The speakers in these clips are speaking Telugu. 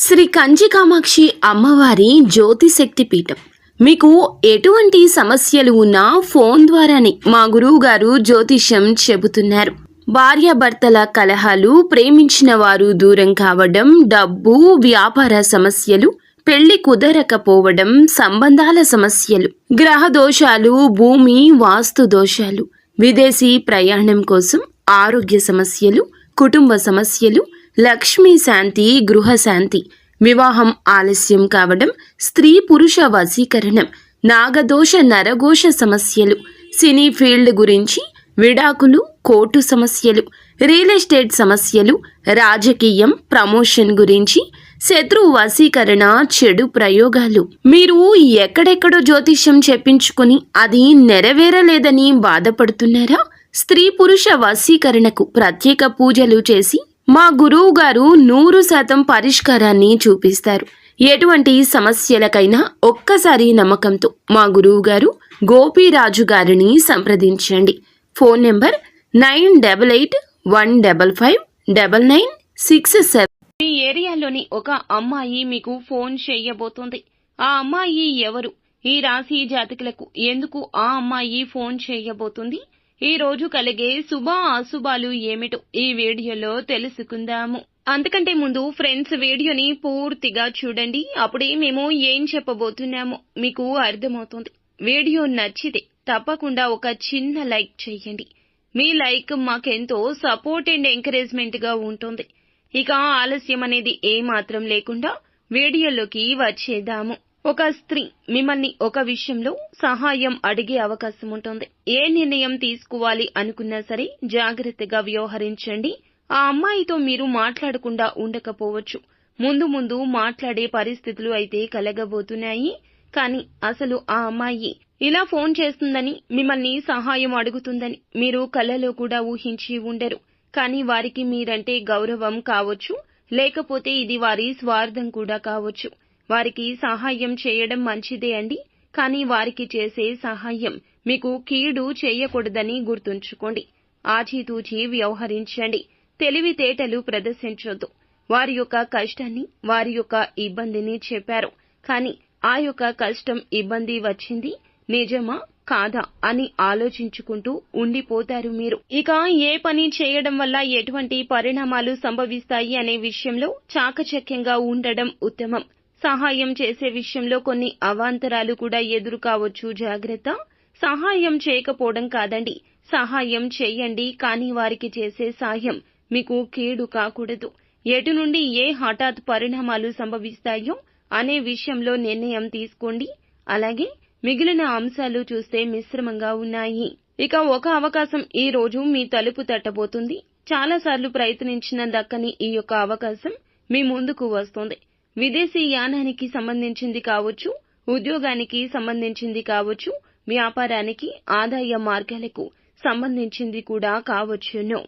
శ్రీ కంచి కామాక్షి అమ్మవారి జ్యోతిశక్తి పీఠం. మీకు ఎటువంటి సమస్యలు ఉన్నా ఫోన్ ద్వారానే మా గురువు గారు జ్యోతిష్యం చెబుతున్నారు. భార్యాభర్తల కలహాలు, ప్రేమించిన వారు దూరం కావడం, డబ్బు, వ్యాపార సమస్యలు, పెళ్లి కుదరకపోవడం, సంబంధాల సమస్యలు, గ్రహ దోషాలు, భూమి వాస్తు దోషాలు, విదేశీ ప్రయాణం కోసం, ఆరోగ్య సమస్యలు, కుటుంబ సమస్యలు, లక్ష్మీ శాంతి, గృహశాంతి, వివాహం ఆలస్యం కావడం, స్త్రీ పురుష వశీకరణం, నాగదోష నరఘోష సమస్యలు, సినీ ఫీల్డ్ గురించి, విడాకులు, కోర్టు సమస్యలు, రియల్ ఎస్టేట్ సమస్యలు, రాజకీయం, ప్రమోషన్ గురించి, శత్రు వశీకరణ, చెడు ప్రయోగాలు. మీరు ఎక్కడెక్కడో జ్యోతిష్యం చెప్పించుకుని అది నెరవేరలేదని బాధపడుతున్నారా? స్త్రీ పురుష వశీకరణకు ప్రత్యేక పూజలు చేసి మా గురువు గారు 100% పరిష్కారాన్ని చూపిస్తారు. ఎటువంటి సమస్యలకైనా ఒక్కసారి నమ్మకంతో మా గురువు గారు గోపీరాజు గారిని సంప్రదించండి. Phone number 9881559967. మీ ఏరియాలోని ఒక అమ్మాయి మీకు ఫోన్ చేయబోతోంది. ఆ అమ్మాయి ఎవరు? ఈ రాశి జాతకులకు ఎందుకు ఆ అమ్మాయి ఫోన్ చేయబోతుంది? ఈ రోజు కలిగే శుభ అశుభాలు ఏమిటో ఈ వీడియోలో తెలుసుకుందాము. అంతకంటే ముందు ఫ్రెండ్స్, వీడియోని పూర్తిగా చూడండి. అప్పుడే మేము ఏం చెప్పబోతున్నామో మీకు అర్థమవుతుంది. వీడియో నచ్చితే తప్పకుండా ఒక చిన్న లైక్ చేయండి. మీ లైక్ మాకెంతో సపోర్ట్ అండ్ ఎంకరేజ్మెంట్ గా ఉంటుంది. ఇక ఆలస్యం అనేది ఏమాత్రం లేకుండా వీడియోలోకి వచ్చేద్దాము. ఒక స్త్రీ మిమ్మల్ని ఒక విషయంలో సహాయం అడిగే అవకాశం ఉంటుంది. ఏ నిర్ణయం తీసుకోవాలి అనుకున్నా సరే జాగ్రత్తగా వ్యవహరించండి. ఆ అమ్మాయితో మీరు మాట్లాడకుండా ఉండకపోవచ్చు. ముందు ముందు మాట్లాడే పరిస్థితులు అయితే కలగబోతున్నాయి. కానీ అసలు ఆ అమ్మాయి ఇలా ఫోన్ చేస్తుందని, మిమ్మల్ని సహాయం అడుగుతుందని మీరు కలలో కూడా ఊహించి ఉండరు. కానీ వారికి మీరంటే గౌరవం కావచ్చు, లేకపోతే ఇది వారి స్వార్థం కూడా కావచ్చు. వారికి సహాయం చేయడం మంచిదే అండి. కానీ వారికి చేసే సహాయం మీకు కీడు చేయకూడదని గుర్తుంచుకోండి. ఆచితూచి వ్యవహరించండి. తెలివితేటలు ప్రదర్శించొద్దు. వారి యొక్క కష్టాన్ని, వారి యొక్క ఇబ్బందిని చెప్పారు. కానీ ఆ యొక్క కష్టం, ఇబ్బంది వచ్చింది నిజమా కాదా అని ఆలోచించుకుంటూ ఉండిపోతారు మీరు. ఇక ఏ పని చేయడం వల్ల ఎటువంటి పరిణామాలు సంభవిస్తాయి అనే విషయంలో చాకచక్యంగా ఉండడం ఉత్తమం. సహాయం చేసే విషయంలో కొన్ని అవాంతరాలు కూడా ఎదురు కావచ్చు, జాగ్రత్త. సహాయం చేయకపోవడం కాదండి, సహాయం చేయండి. కానీ వారికి చేసే సాయం మీకు కీడు కాకూడదు. ఎటు నుండి ఏ హఠాత్ పరిణామాలు సంభవిస్తాయో అనే విషయంలో నిర్ణయం తీసుకోండి. అలాగే మిగిలిన అంశాలు చూస్తే మిశ్రమంగా ఉన్నాయి. ఇక ఒక అవకాశం ఈ రోజు మీ తలుపు తట్టబోతుంది. చాలాసార్లు ప్రయత్నించిన దక్కని ఈ యొక్క అవకాశం మీ ముందుకు వస్తుంది. విదేశీ యానానికి సంబంధించింది కావచ్చు, ఉద్యోగానికి సంబంధించింది కావచ్చు, వ్యాపారానికి, ఆదాయ మార్గాలకు సంబంధించింది కూడా కావచ్చును.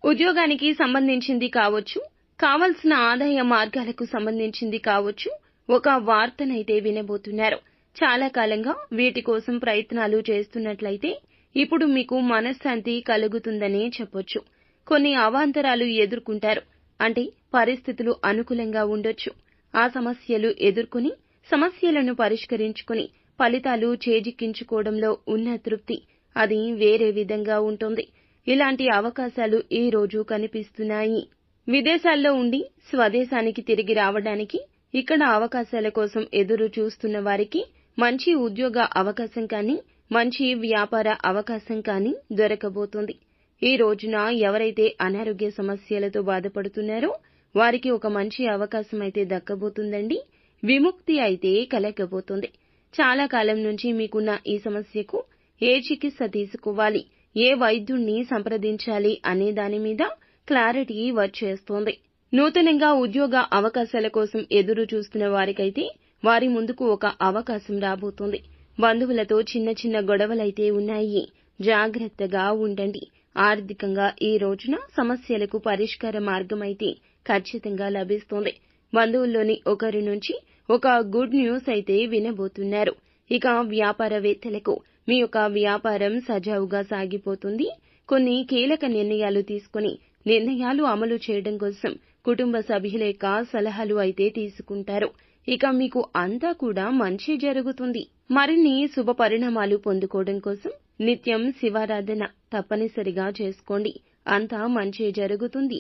ఉద్యోగానికి సంబంధించింది కావచ్చు, కావలసిన ఆదాయ మార్గాలకు సంబంధించింది కావచ్చు. ఒక వార్తనైతే వినబోతున్నారు. చాలా కాలంగా వీటి కోసం ప్రయత్నాలు చేస్తున్నట్లయితే ఇప్పుడు మీకు మనశ్శాంతి కలుగుతుందనే చెప్పొచ్చు. కొన్ని అవాంతరాలు ఎదుర్కొంటారు. అంటే పరిస్థితులు అనుకూలంగా ఉండొచ్చు. ఆ సమస్యలు ఎదుర్కొని, సమస్యలను పరిష్కరించుకుని ఫలితాలు చేజిక్కించుకోవడంలో ఉన్న తృప్తి అది వేరే విధంగా ఉంటుంది. ఇలాంటి అవకాశాలు ఈ రోజు కనిపిస్తున్నాయి. విదేశాల్లో ఉండి స్వదేశానికి తిరిగి రావడానికి, ఇక్కడ అవకాశాల కోసం ఎదురు చూస్తున్న వారికి మంచి ఉద్యోగ అవకాశం కానీ, మంచి వ్యాపార అవకాశం కానీ దొరకబోతుంది. ఈ రోజున ఎవరైతే అనారోగ్య సమస్యలతో బాధపడుతున్నారో వారికి ఒక మంచి అవకాశం అయితే దక్కబోతుందండి. విముక్తి అయితే కలగబోతుంది. చాలా కాలం నుంచి మీకున్న ఈ సమస్యకు ఏ చికిత్స తీసుకోవాలి, ఏ వైద్యుణ్ణి సంప్రదించాలి అనే దాని మీద క్లారిటీ వచ్చేస్తోంది. నూతనంగా ఉద్యోగ అవకాశాల కోసం ఎదురు చూస్తున్న వారికైతే వారి ముందుకు ఒక అవకాశం రాబోతోంది. బంధువులతో చిన్న చిన్న గొడవలైతే ఉన్నాయి. జాగ్రత్తగా ఉండండి. ఆర్థికంగా ఈ రోజున సమస్యలకు పరిష్కార మార్గం అయితే ఖచ్చితంగా లభిస్తోంది. బంధువుల్లోని ఒకరి నుంచి ఒక గుడ్ న్యూస్ అయితే వినబోతున్నారు. ఇక వ్యాపారవేత్తలకు మీ యొక్క వ్యాపారం సజావుగా సాగిపోతుంది. కొన్ని కీలక నిర్ణయాలు తీసుకుని నిర్ణయాలు అమలు చేయడం కోసం కుటుంబ సభ్యుల యొక్క సలహాలు అయితే తీసుకుంటారు. ఇక మీకు అంతా కూడా మంచి జరుగుతుంది. మరిన్ని శుభ పరిణామాలు పొందుకోవడం కోసం నిత్యం శివారాధన తప్పనిసరిగా చేసుకోండి. అంతా మంచి జరుగుతుంది.